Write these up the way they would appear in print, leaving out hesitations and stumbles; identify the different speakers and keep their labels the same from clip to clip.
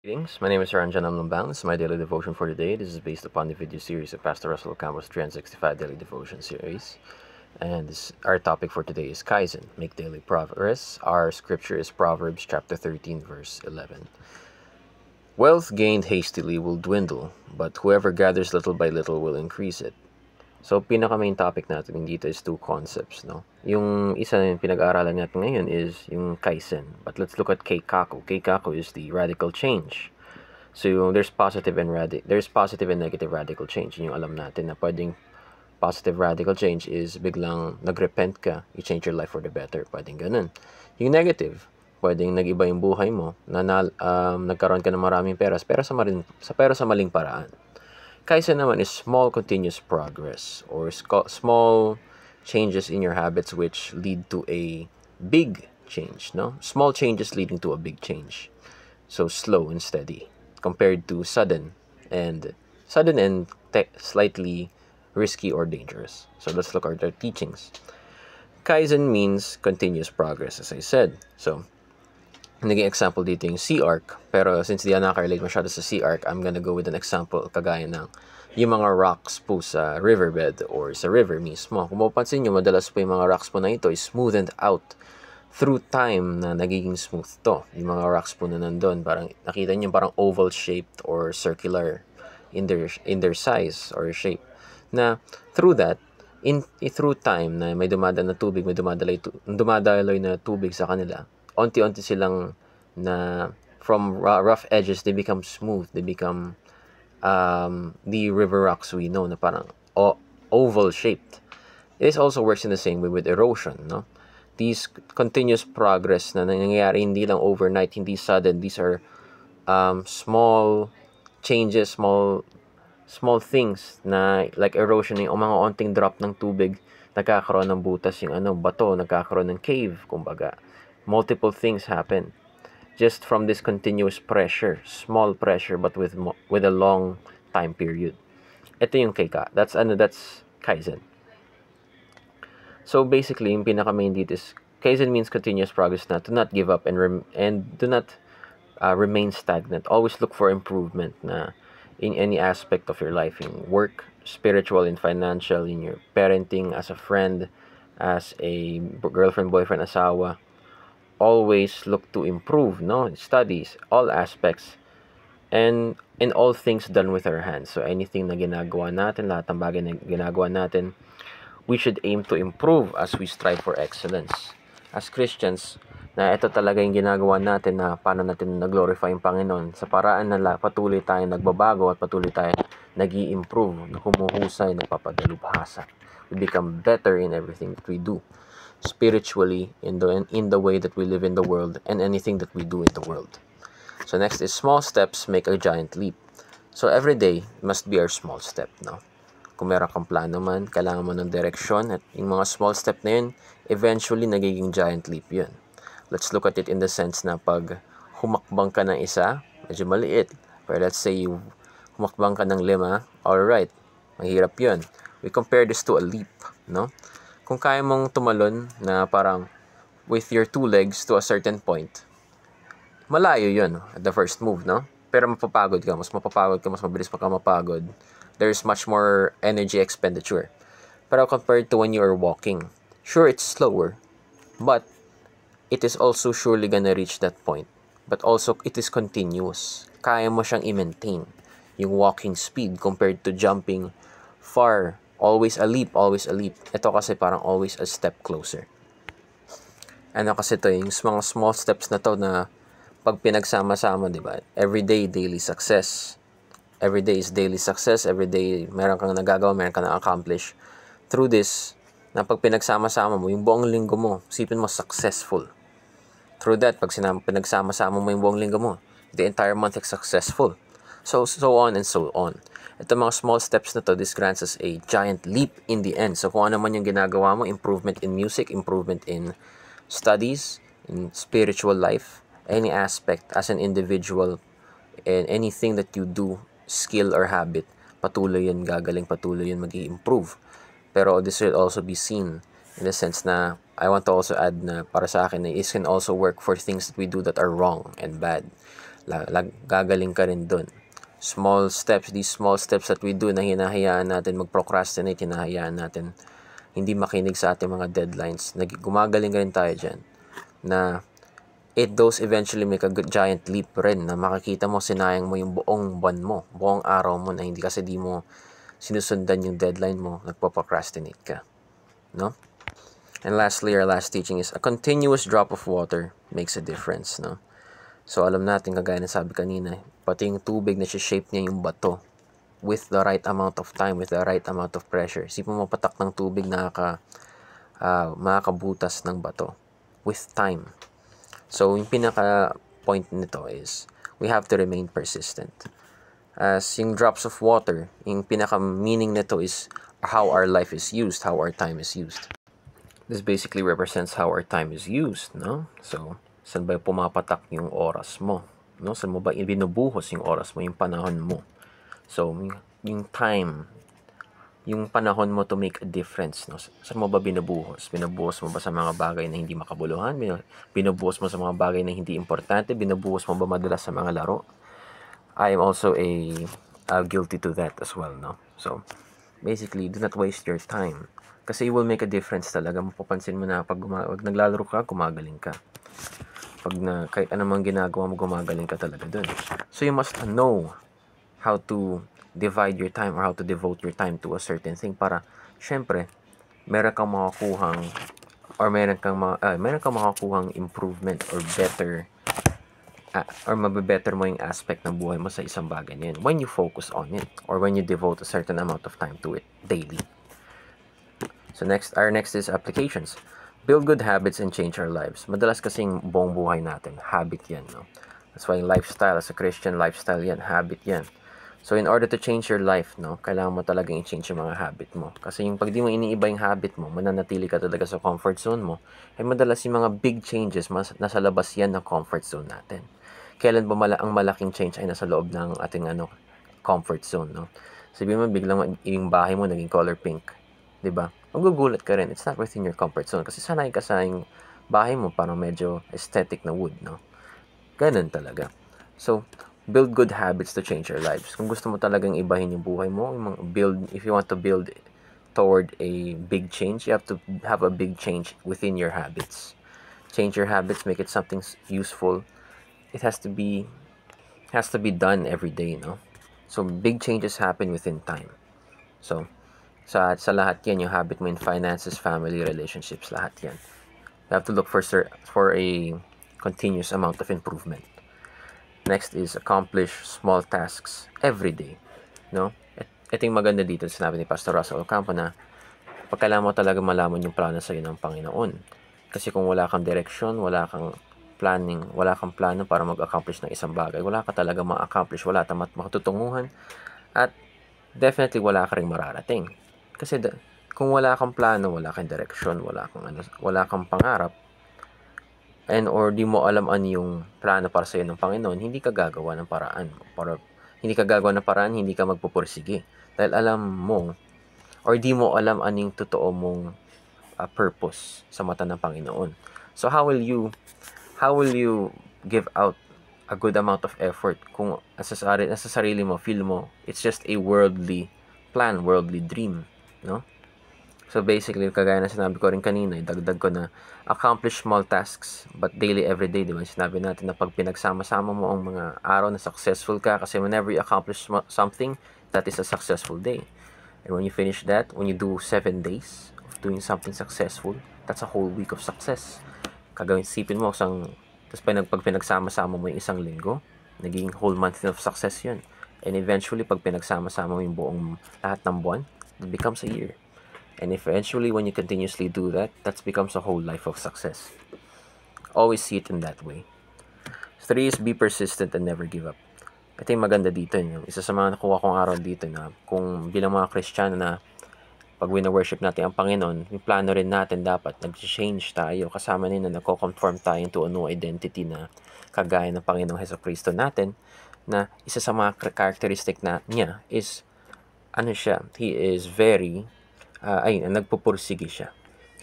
Speaker 1: Greetings, my name is Ranjan Amlambang. This is my daily devotion for today. This is based upon the video series of Pastor Russell Campbell's 365 Daily Devotion series. And our topic for today is Kaizen, make daily progress. Our scripture is Proverbs chapter 13, verse 11. Wealth gained hastily will dwindle, but whoever gathers little by little will increase it. So, pinaka-main topic natin dito is two concepts, no? Yung isa na yung pinag-aaralan natin ngayon is yung Kaizen. But let's look at Keikaku. Keikaku is the radical change. So, there's positive and negative radical change. Yun yung alam natin na pwedeng positive radical change is biglang nagrepent ka, you change your life for the better. Pwedeng ganun. Yung negative, pwedeng nag-iba yung buhay mo, nagkaroon ka ng maraming pera, pero sa maling paraan. Kaizen naman is small continuous progress or small changes in your habits which lead to a big change, no? Small changes leading to a big change. So slow and steady compared to sudden and slightly risky or dangerous. So let's look at our teachings. Kaizen means continuous progress, as I said. So naging example dito yung sea arc, pero since di nakaka-relate masyado sa sea arc, I'm gonna go with an example kagaya ng yung mga rocks po sa riverbed or sa river mismo. Kung mapapansin nyo, madalas po yung mga rocks po na ito is smoothened out through time na nagiging smooth to. Yung mga rocks po na nandun, parang nakita nyo parang oval shaped or circular in their size or shape. Na through that, through time na may dumadaan na tubig, may dumadaloy na tubig sa kanila, onti-onti silang na from rough edges, they become smooth. They become the river rocks we know na parang oval shaped. This also works in the same way with erosion, no? These continuous progress na nangyayari hindi lang overnight, hindi sudden. These are small changes, small things na like erosion, yung mga onting drop ng tubig, nagkakaroon ng butas yung bato, nagkakaroon ng cave, kumbaga. Multiple things happen just from this continuous pressure, small pressure but with a long time period. Ito yung Keika. That's Kaizen. So basically, yung pinaka-main dito is Kaizen means continuous progress na to not give up and do not remain stagnant. Always look for improvement na in any aspect of your life, in work, spiritual and financial, in your parenting, as a friend, as a girlfriend, boyfriend, asawa. Always look to improve, no? Studies, all aspects, and in all things done with our hands. So anything na ginagawa natin, lahat ng bagay na ginagawa natin, we should aim to improve as we strive for excellence. As Christians, na ito talaga yung ginagawa natin na paano natin nag-glorify yung Panginoon sa paraan na patuloy tayong nagbabago at patuloy tayong nag-i-improve, humuhusay, nagpapadalubhasa. We become better in everything that we do. Spiritually, in the way that we live in the world and anything that we do in the world. So next is small steps make a giant leap. So every day must be our small step, no? Kung meron kang plano man, kailangan mo ng direksyon at yung mga small step na yun, eventually nagiging giant leap yun. Let's look at it in the sense na pag humakbang ka ng isa, medyo maliit. Pero let's say humakbang ka ng 5, alright, mahirap yun. We compare this to a leap, no? Kung kaya mong tumalon na parang with your 2 legs to a certain point, malayo yun at the first move, no? Pero mas mabilis pa ka mapagod. There's much more energy expenditure. Pero compared to when you are walking, sure, it's slower, but it is also surely gonna reach that point. But also, it is continuous. Kaya mo siyang i-maintain yung walking speed compared to jumping far. Always a leap. Ito kasi parang always a step closer. Kasi ito, yung mga small steps na to na pag pinagsama-sama, di ba? Everyday, daily success. Every day is daily success. Every day, meron kang nagagawa, meron kang na-accomplish. Through this, na pag pinagsama-sama mo, yung buong linggo mo, isipin mo, successful. Through that, pag pinagsama-sama mo yung buong linggo mo, the entire month is successful. So on and so on. Ito mga small steps na to, this grants us a giant leap in the end. So kung ano man yung ginagawa mo, improvement in music, improvement in studies, in spiritual life, any aspect as an individual, and anything that you do, skill or habit, patuloy yun gagaling, patuloy yun mag-i-improve. Pero this will also be seen in the sense na I want to also add na para sa akin na it can also work for things that we do that are wrong and bad. gagaling ka rin dun. Small steps, these small steps that we do na hinahayaan natin mag-procrastinate, hinahayaan natin hindi makinig sa ating mga deadlines. Gumagaling rin tayo dyan na those eventually make a giant leap rin na makikita mo sinayang mo yung buong buwan mo, buong araw mo na hindi kasi di mo sinusundan yung deadline mo, nagpo-procrastinate ka. No? And lastly, our last teaching is a continuous drop of water makes a difference. No? So alam natin, kagaya ng sabi kanina, pati yung tubig na shape niya yung bato with the right amount of time, with the right amount of pressure. Isipin mo patak ng tubig makakabutas ng bato with time. So, yung pinaka-point nito is we have to remain persistent. As yung drops of water, yung pinaka-meaning nito is how our life is used, how our time is used. This basically represents how our time is used, no? So, saan ba pumapatak yung oras mo? No? Saan mo ba ibinubuhos yung oras mo, yung panahon mo? So, yung time, yung panahon mo to make a difference, no? Saan mo ba binubuhos? Binubuhos mo ba sa mga bagay na hindi makabuluhan? Binubuhos mo sa mga bagay na hindi importante? Binubuhos mo ba madalas sa mga laro? I am also guilty to that as well, no? So, basically, do not waste your time. Kasi it will make a difference talaga. Mapapansin mo na pag naglalaro ka, gumagaling ka. Kahit anumang ginagawa mo, gumagaling ka talaga dun. So, you must know how to divide your time or how to devote your time to a certain thing para syempre meron kang makakuhang improvement or better or mabe-better mo yung aspect ng buhay mo sa isang bagay na yun when you focus on it or when you devote a certain amount of time to it daily. So our next is applications. Build good habits and change our lives. Madalas kasing buong buhay natin, habit yan, no? That's why lifestyle, as a Christian lifestyle yan, habit yan. So, in order to change your life, no, kailangan mo talagang i-change yung mga habit mo. Kasi yung pag di mo iniiba yung habit mo, mananatili ka talaga sa comfort zone mo, ay madalas yung mga big changes, nasa labas yan ng comfort zone natin. Kailan ba ang malaking change ay nasa loob ng ating comfort zone, no? Sabihin mo, biglang yung bahay mo naging color pink. Diba? Magugulat ka rin. It's not within your comfort zone. Kasi sanay ka sa yung bahay mo, parang medyo aesthetic na wood, no? Ganun talaga. So, build good habits to change your lives. Kung gusto mo talagang ibahin yung buhay mo, if you want to build toward a big change, you have to have a big change within your habits. Change your habits, make it something useful. It has to be done every day, no? So, big changes happen within time. So, sa lahat yan, yung habit mo in finances, family, relationships, lahat yan. You have to look for a continuous amount of improvement. Next is accomplish small tasks every day. No? Ito yung maganda dito, sinabi ni Pastor Russell Ocampo na pagkailangan mo talaga malaman yung plano sa iyo ng Panginoon. Kasi kung wala kang direksyon, wala kang planning, wala kang plano para mag-accomplish ng isang bagay, wala ka talaga ma-accomplish, wala kang matutunguhan, at definitely wala ka ring mararating. Kasi kung wala kang plano, wala kang direksyon, wala kang pangarap, or di mo alam ano yung plano para sa iyo ng Panginoon, hindi ka gagawa ng paraan. Hindi ka magpupursige. Dahil alam mo, or di mo alam ano yung totoo mong purpose sa mata ng Panginoon. So how will you give out a good amount of effort kung sa sarili mo, feel mo, it's just a worldly plan, worldly dream, no? So basically, kagaya na sinabi ko rin kanina, dagdag ko na accomplish small tasks but daily, everyday, di ba? Sinabi natin na pag pinagsama-sama mo ang mga araw na successful ka, kasi whenever you accomplish something, that is a successful day. And when you finish that, when you do 7 days of doing something successful, that's a whole week of success. Sipin mo, tapos pag pinagsama-sama mo yung isang linggo, naging whole month of success yun. And eventually, pag pinagsama-sama mo yung buong lahat ng buwan, it becomes a year. And eventually, when you continuously do that, that becomes a whole life of success. Always see it in that way. 3 is be persistent and never give up. Ito yung maganda dito. Yung isa sa mga nakuha kong aral dito na kung bilang mga Kristiyano na pag wina-worship natin ang Panginoon, yung plano rin natin dapat nag-change tayo. Kasama nila na nagko-conform tayo into a new identity na kagaya ng Panginoong Hesukristo natin, na isa sa mga characteristic niya is, he is very nagpupursige siya.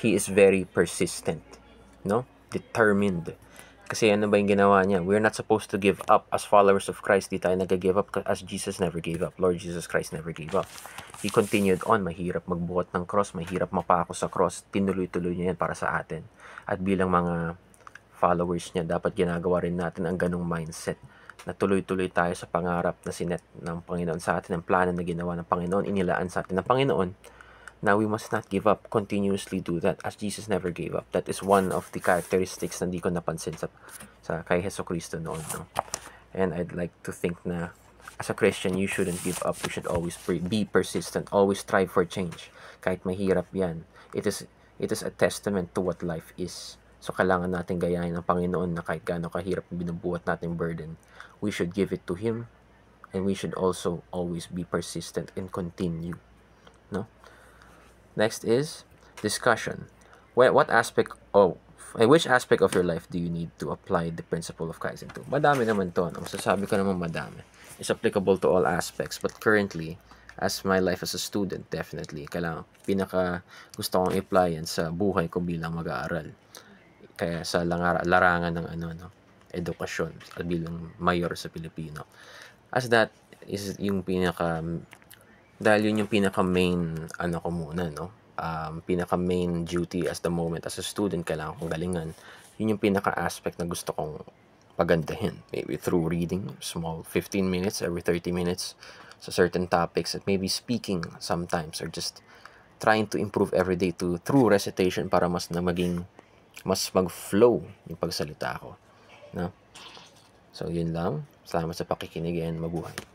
Speaker 1: He is very persistent, no? Determined. Kasi ano ba yung ginawa niya? We're not supposed to give up as followers of Christ. Di tayo nag-give up as Jesus never gave up. Lord Jesus Christ never gave up. He continued on. Mahirap magbuhat ng cross. Mahirap mapako sa cross. Tinuloy-tuloy niya yan para sa atin. At bilang mga followers niya, dapat ginagawa rin natin ang ganong mindset na tuloy-tuloy tayo sa pangarap na sinet ng Panginoon sa atin, ang plano na ginawa ng Panginoon, inilaan sa atin ng Panginoon. Now, we must not give up. Continuously do that as Jesus never gave up. That is one of the characteristics na di ko napansin sa kay Hesus Kristo noon. No? And I'd like to think na as a Christian, you shouldn't give up. You should always be persistent. Always strive for change. Kahit mahirap yan. It is a testament to what life is. So, kailangan natin gayahin ng Panginoon na kahit gaano kahirap binubuhat natin burden, we should give it to Him, and we should also always be persistent and continue. No? Next is discussion. Which aspect of your life do you need to apply the principle of Kaizen to? Madami naman to. Masasabi ko naman madami. It's applicable to all aspects. But currently, as my life as a student, definitely, kailangan pinaka gusto kong i-apply yan sa buhay ko bilang mag-aaral. Kaya sa larangan ng edukasyon at bilang mayor sa Pilipino. As that is yung dahil yun yung pinaka-main, ko muna, no? Pinaka-main duty as the moment, as a student, kailangan kong galingan. Yun yung pinaka-aspect na gusto kong pagandahin. Maybe through reading, small 15 minutes, every 30 minutes, sa certain topics, at maybe speaking sometimes, or just trying to improve every day through recitation para mas mag-flow yung pagsalita ko. No? So, yun lang. Salamat sa pakikinig and mabuhay.